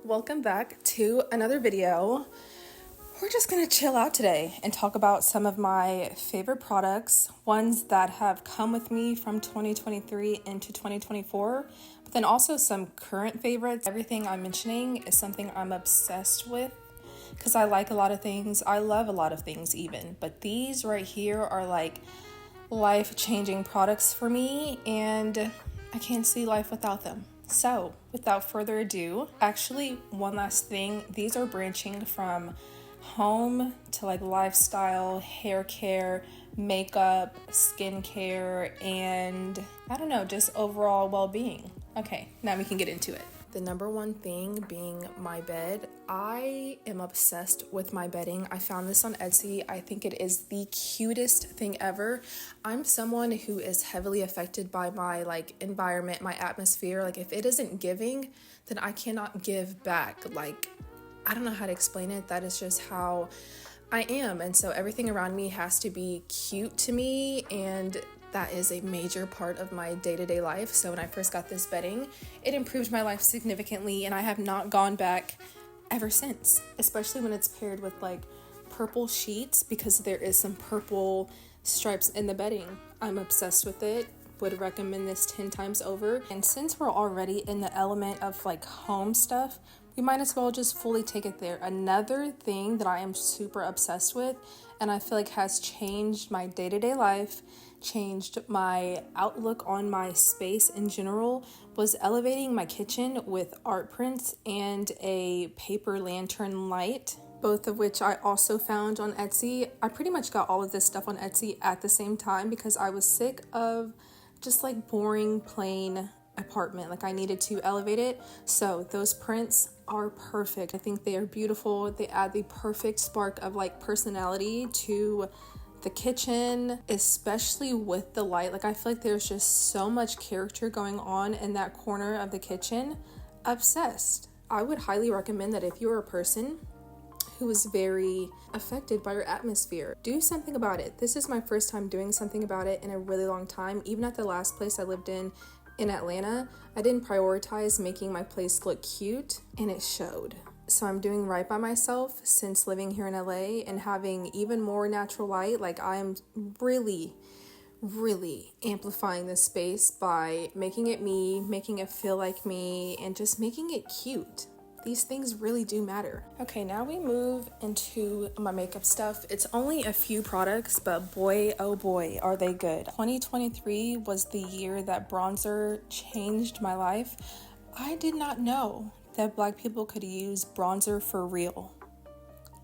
Welcome back to another video. We're just gonna chill out today and talk about some of my favorite products, ones that have come with me from 2023 into 2024, but then also some current favorites. Everything I'm mentioning is something I'm obsessed with because I like a lot of things. I love a lot of things even, but these right here are like life-changing products for me and I can't see life without them. So without further ado, actually one last thing, these are branching from home to like lifestyle, hair care, makeup, skincare, and I don't know, just overall well-being. Okay, now we can get into it. The number one thing being my bed. I am obsessed with my bedding. I found this on Etsy. I think it is the cutest thing ever. I'm someone who is heavily affected by my like environment, my atmosphere. Like if it isn't giving, then I cannot give back. Like I don't know how to explain it. That is just how I am. And so everything around me has to be cute to me, and that is a major part of my day-to-day life. So when I first got this bedding, it improved my life significantly, and I have not gone back ever since, especially when it's paired with like purple sheets because there is some purple stripes in the bedding. I'm obsessed with it. Would recommend this 10 times over. And since we're already in the element of like home stuff, we might as well just fully take it there. Another thing that I am super obsessed with and I feel like has changed my day-to-day life, changed my outlook on my space in general, was elevating my kitchen with art prints and a paper lantern light, both of which I also found on Etsy. I pretty much got all of this stuff on Etsy at the same time because I was sick of just like boring, plain apartment. Like I needed to elevate it. So those prints are perfect. I think they are beautiful. They add the perfect spark of like personality to the kitchen, especially with the light. Like I feel like there's just so much character going on in that corner of the kitchen. Obsessed. I would highly recommend that if you're a person who is very affected by your atmosphere, do something about it. This is my first time doing something about it in a really long time. Even at the last place I lived in Atlanta, I didn't prioritize making my place look cute, and it showed. So I'm doing right by myself since living here in LA and having even more natural light. Like I am really amplifying this space by making it me, making it feel like me, and just making it cute. These things really do matter. Okay, now we move into my makeup stuff. It's only a few products, but boy, oh boy, are they good. 2023 was the year that bronzer changed my life. I did not know that Black people could use bronzer for real.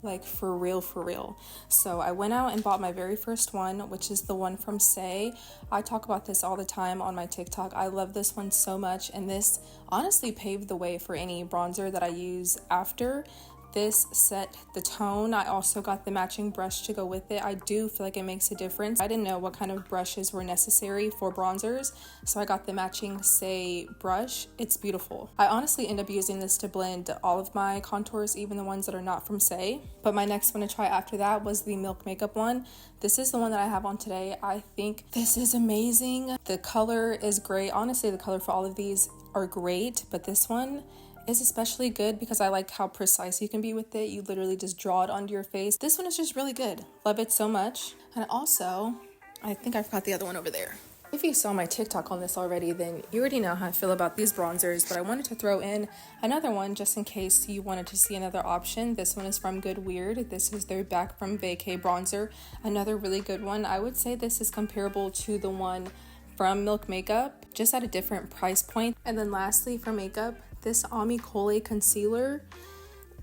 Like for real. So I went out and bought my very first one, which is the one from Say. I talk about this all the time on my TikTok. I love this one so much, and this honestly paved the way for any bronzer that I use after. This set the tone. I also got the matching brush to go with it. I do feel like it makes a difference. I didn't know what kind of brushes were necessary for bronzers, so I got the matching Say brush. It's beautiful. I honestly end up using this to blend all of my contours, even the ones that are not from Say. But my next one to try after that was the Milk Makeup one. This is the one that I have on today. I think this is amazing. The color is great. Honestly, the color for all of these are great, but this one is especially good because I like how precise you can be with it. You literally just draw it onto your face. This one is just really good. Love it so much. And also, I think I forgot the other one over there. If you saw my TikTok on this already, then you already know how I feel about these bronzers, but I wanted to throw in another one just in case you wanted to see another option. This one is from Good Weird. This is their Back from Vacay bronzer. Another really good one. I would say this is comparable to the one from Milk Makeup, just at a different price point. And then lastly, for makeup, this Ami Cole concealer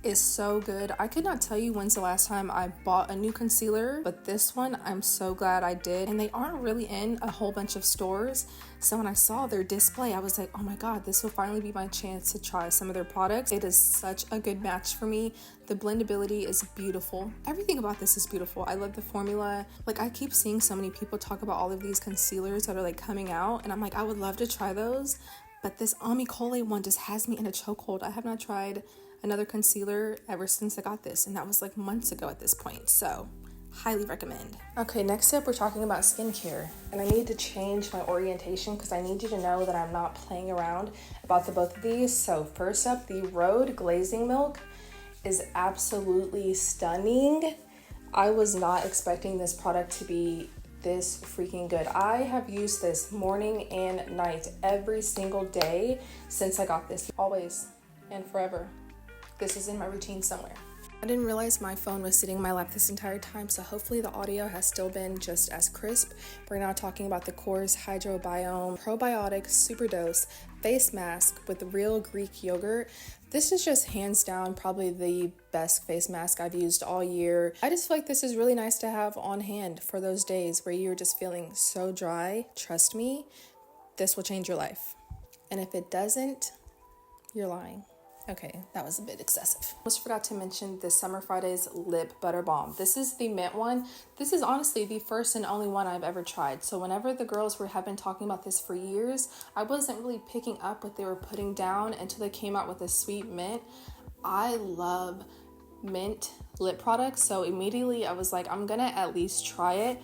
is so good. I could not tell you when's the last time I bought a new concealer, but this one I'm so glad I did. And they aren't really in a whole bunch of stores. So when I saw their display, I was like, oh my God, this will finally be my chance to try some of their products. It is such a good match for me. The blendability is beautiful. Everything about this is beautiful. I love the formula. Like I keep seeing so many people talk about all of these concealers that are like coming out, and I'm like, I would love to try those. But this Ami Cole one just has me in a chokehold. I have not tried another concealer ever since I got this, and that was like months ago at this point. So highly recommend. Okay, next up we're talking about skincare, and I need to change my orientation because I need you to know that I'm not playing around about the both of these. So first up, the Rhode Glazing Milk is absolutely stunning. I was not expecting this product to be this freaking good. I have used this morning and night every single day since I got this, always and forever. This is in my routine somewhere. I didn't realize my phone was sitting in my lap this entire time, so hopefully the audio has still been just as crisp. We're now talking about the Core's Hydrobiome Probiotic Super Dose Face Mask with real Greek yogurt. This is just hands down probably the best face mask I've used all year. I just feel like this is really nice to have on hand for those days where you're just feeling so dry. Trust me, this will change your life. And if it doesn't, you're lying. Okay, that was a bit excessive. Almost forgot to mention the Summer Fridays Lip Butter Balm. This is the mint one. This is honestly the first and only one I've ever tried. So whenever the girls have been talking about this for years, I wasn't really picking up what they were putting down until they came out with a sweet mint. I love mint lip products, so immediately I was like, I'm gonna at least try it.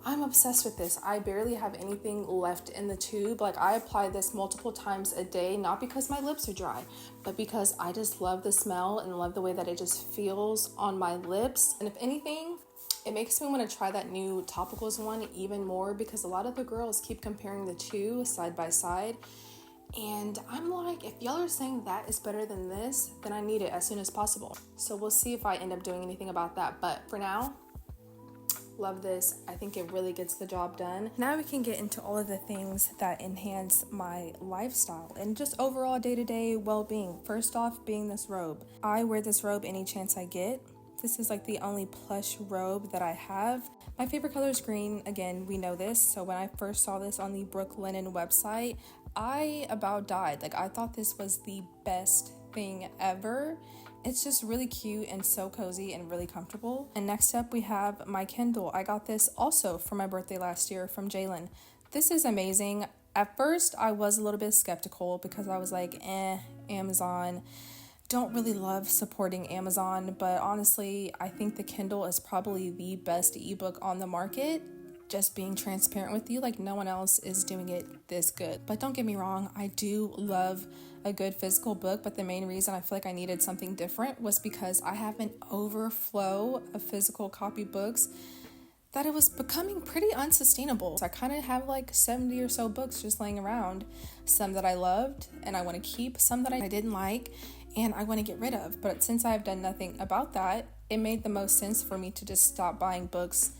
I'm obsessed with this. I barely have anything left in the tube. Like, I apply this multiple times a day, not because my lips are dry, but because I just love the smell and love the way that it just feels on my lips. And if anything, it makes me want to try that new topicals one even more because a lot of the girls keep comparing the two side by side. And I'm like, if y'all are saying that is better than this, then I need it as soon as possible. So we'll see if I end up doing anything about that. But for now, love this. I think it really gets the job done. Now we can get into all of the things that enhance my lifestyle and just overall day-to-day well-being. First off, being this robe. I wear this robe any chance I get. This is like the only plush robe that I have. My favorite color is green. Again, we know this. So when I first saw this on the brooklinen website, I about died. Like, I thought this was the best thing ever. It's just really cute and so cozy and really comfortable. And next up we have my Kindle. I got this also for my birthday last year from Jalen. This is amazing. At first I was a little bit skeptical because I was like, Amazon. Don't really love supporting Amazon, but honestly, I think the Kindle is probably the best ebook on the market. Just being transparent with you, like, no one else is doing it this good. But don't get me wrong, I do love a good physical book, but the main reason I feel like I needed something different was because I have an overflow of physical copy books that it was becoming pretty unsustainable. So I kind of have like 70 or so books just laying around, some that I loved and I want to keep, some that I didn't like and I want to get rid of. But since I've done nothing about that, it made the most sense for me to just stop buying books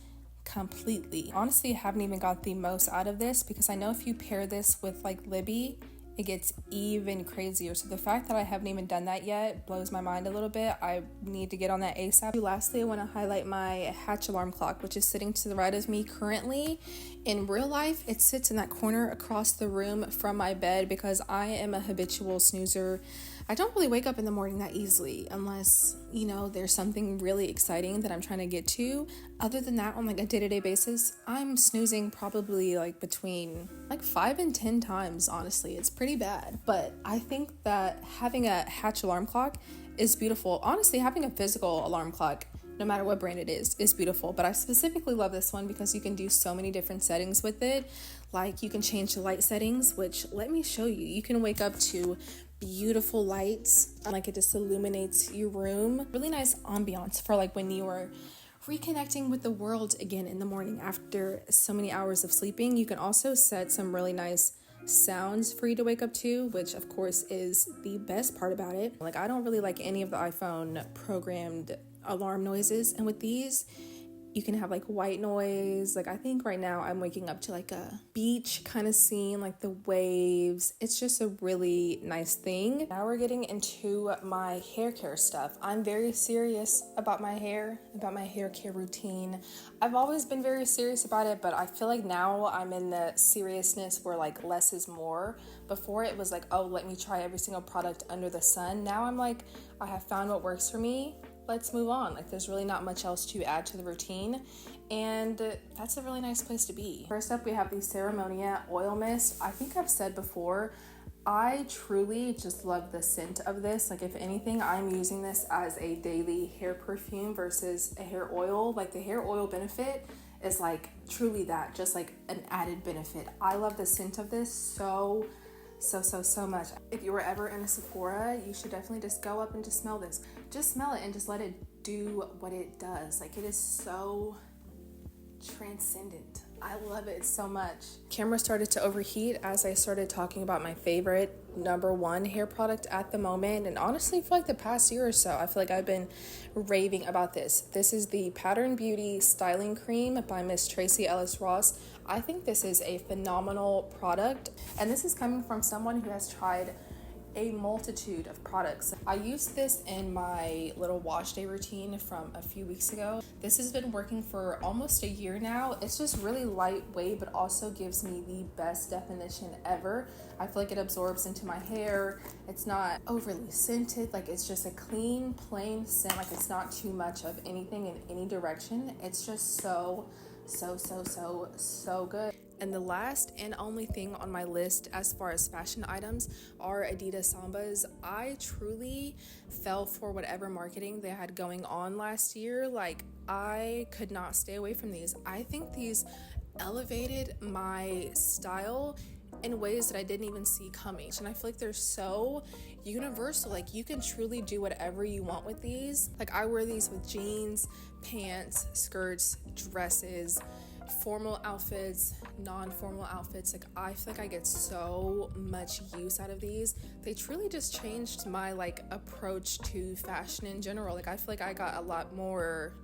completely. Honestly, I haven't even got the most out of this because I know if you pair this with like Libby, it gets even crazier. So the fact that I haven't even done that yet blows my mind a little bit. I need to get on that ASAP. Lastly, I want to highlight my Hatch alarm clock, which is sitting to the right of me currently. In real life, it sits in that corner across the room from my bed because I am a habitual snoozer. I don't really wake up in the morning that easily unless, there's something really exciting that I'm trying to get to. Other than that, on like a day-to-day basis, I'm snoozing probably like between like 5 and 10 times, honestly. It's pretty bad. But I think that having a Hatch alarm clock is beautiful. Honestly, having a physical alarm clock, no matter what brand it is beautiful. But I specifically love this one because you can do so many different settings with it. Like, you can change the light settings, which let me show you. You can wake up to beautiful lights, like it just illuminates your room. Really nice ambiance for like when you are reconnecting with the world again in the morning after so many hours of sleeping. You can also set some really nice sounds for you to wake up to, which of course is the best part about it. Like, I don't really like any of the iPhone programmed alarm noises, and with these you can have like white noise. Like, I think right now I'm waking up to like a beach kind of scene, like the waves. It's just a really nice thing. Now we're getting into my hair care stuff. I'm very serious about my hair care routine. I've always been very serious about it, but I feel like now I'm in the seriousness where like less is more. Before it was like, oh, let me try every single product under the sun. Now I'm like, I have found what works for me. Let's move on. Like, there's really not much else to add to the routine, and that's a really nice place to be. First up, we have the Ceremonia Oil Mist. I think I've said before, I truly just love the scent of this. Like, if anything, I'm using this as a daily hair perfume versus a hair oil. Like, the hair oil benefit is like truly that, just like an added benefit. I love the scent of this so much. If you were ever in a Sephora, you should definitely just go up and just smell this. Just smell it and just let it do what it does. Like, it is so transcendent. I love it so much. Camera started to overheat as I started talking about my favorite #1 hair product at the moment, and honestly for like the past year or so, I feel like I've been raving about this. This is the Pattern Beauty Styling Cream by Miss Tracy Ellis Ross. I think this is a phenomenal product, and this is coming from someone who has tried a multitude of products. I used this in my little wash day routine from a few weeks ago. This has been working for almost a year now. It's just really lightweight, but also gives me the best definition ever. I feel like it absorbs into my hair. It's not overly scented. Like, it's just a clean, plain scent. Like, it's not too much of anything in any direction. It's just so good. And the last and only thing on my list as far as fashion items are Adidas Sambas. I truly fell for whatever marketing they had going on last year. Like, I could not stay away from these. I think these elevated my style in ways that I didn't even see coming. And I feel like they're so universal. Like, you can truly do whatever you want with these. Like, I wear these with jeans, pants, skirts, dresses, formal outfits, non-formal outfits. Like, I feel like I get so much use out of these. They truly just changed my like approach to fashion in general. Like, I feel like I got a lot more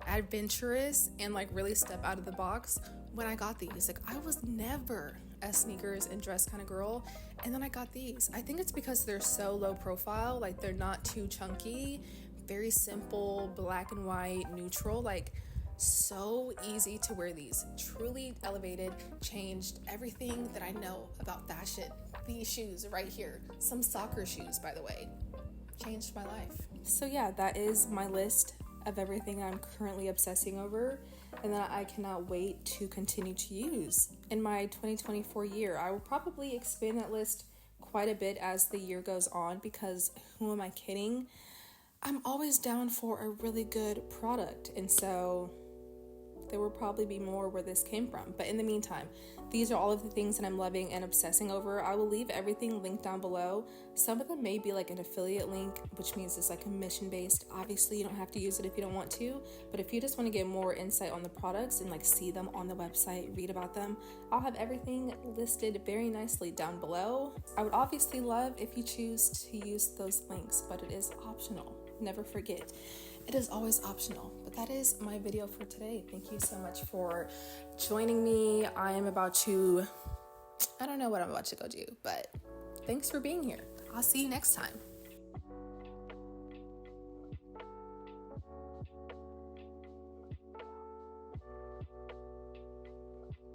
adventurous and like really step out of the box when I got these. Like, I was never a sneakers and dress kind of girl, and then I got these. I think it's because they're so low profile. Like, they're not too chunky, very simple, black and white, neutral. Like, so easy to wear these. Truly elevated, changed everything that I know about fashion. These shoes right here, some soccer shoes, by the way, changed my life. So yeah, that is my list of everything I'm currently obsessing over and that I cannot wait to continue to use in my 2024 year. I will probably expand that list quite a bit as the year goes on, because who am I kidding? I'm always down for a really good product, and so there will probably be more where this came from. But in the meantime, these are all of the things that I'm loving and obsessing over. I will leave everything linked down below. Some of them may be like an affiliate link, which means it's like commission-based. Obviously, you don't have to use it if you don't want to, but if you just want to get more insight on the products and like see them on the website, read about them, I'll have everything listed very nicely down below. I would obviously love if you choose to use those links, but it is optional. Never forget, it is always optional. But that is my video for today. Thank you so much for joining me. I don't know what I'm about to go do, but thanks for being here. I'll see you next time.